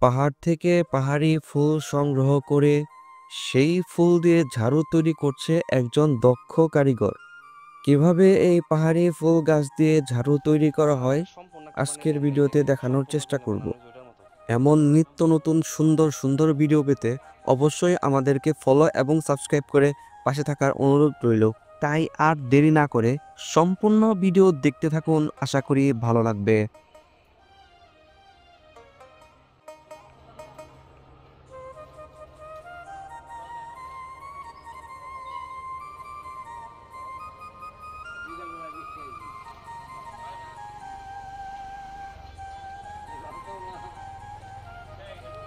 পাহাড় থেকে পাহাড়ি ফুল সংগ্রহ করে সেই ফুল দিয়ে ঝাড়ু তৈরি করছে একজন দক্ষ কারিগর। কিভাবে এই পাহাড়ি ফুল গাছ দিয়ে ঝাড়ু তৈরি করা হয় আজকের ভিডিওতে দেখানোর চেষ্টা করব। এমন নিত্য নতুন সুন্দর সুন্দর ভিডিও পেতে অবশ্যই আমাদেরকে ফলো এবং সাবস্ক্রাইব করে পাশে থাকার অনুরোধ রইল। তাই আর দেরি না করে সম্পূর্ণ ভিডিও দেখতে থাকুন, আশা করি ভালো লাগবে।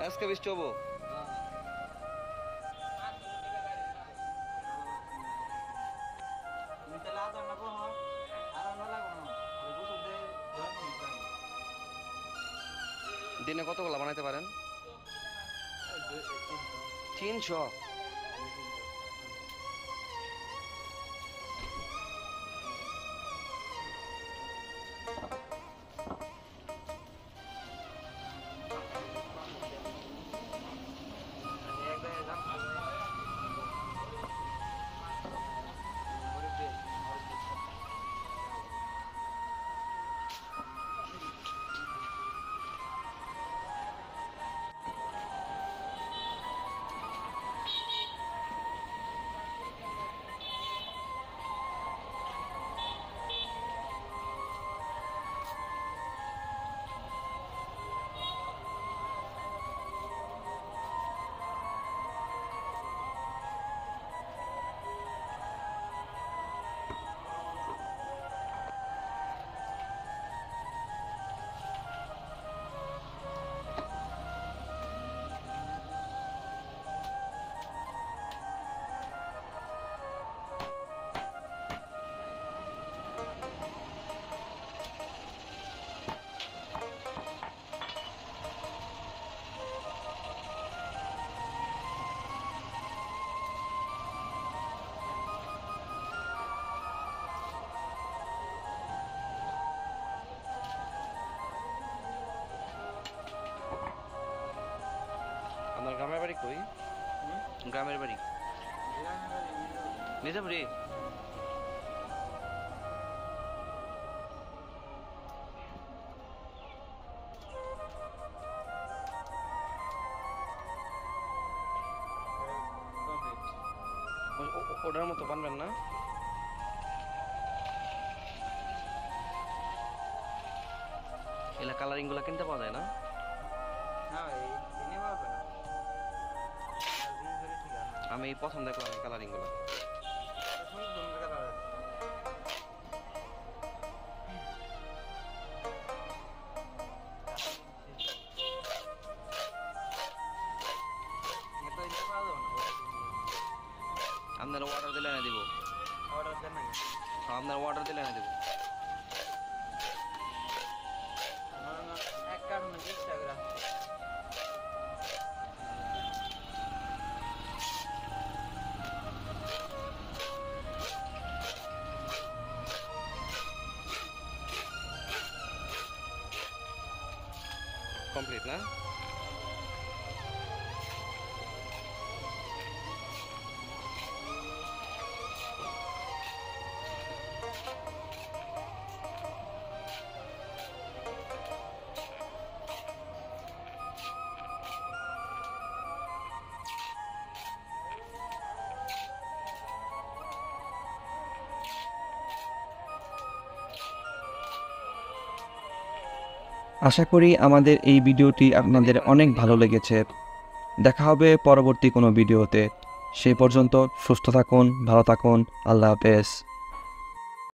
আজকে বৃষ্টি হবো। দিনে কতগুলো বানাইতে পারেন? 300। আপনার গ্রামের বাড়ি কই? গ্রামের বাড়ি নিজামপুরে। ওটার মতো বানবেন না? এলা কালারিং গুলা কিনতে পাওয়া যায় না? আমি প্রথম দেখলাম এই কালারিং গুলা। আপনারা অর্ডার দিলে এনে দিব। আপনারা অর্ডার দিলে এনে দিব। কমপ্লিট না? আশা করি আমাদের এই ভিডিওটি আপনাদের অনেক ভালো লেগেছে। দেখা হবে পরবর্তী কোনো ভিডিওতে। সেই পর্যন্ত সুস্থ থাকুন, ভালো থাকুন। আল্লাহ হাফেজ।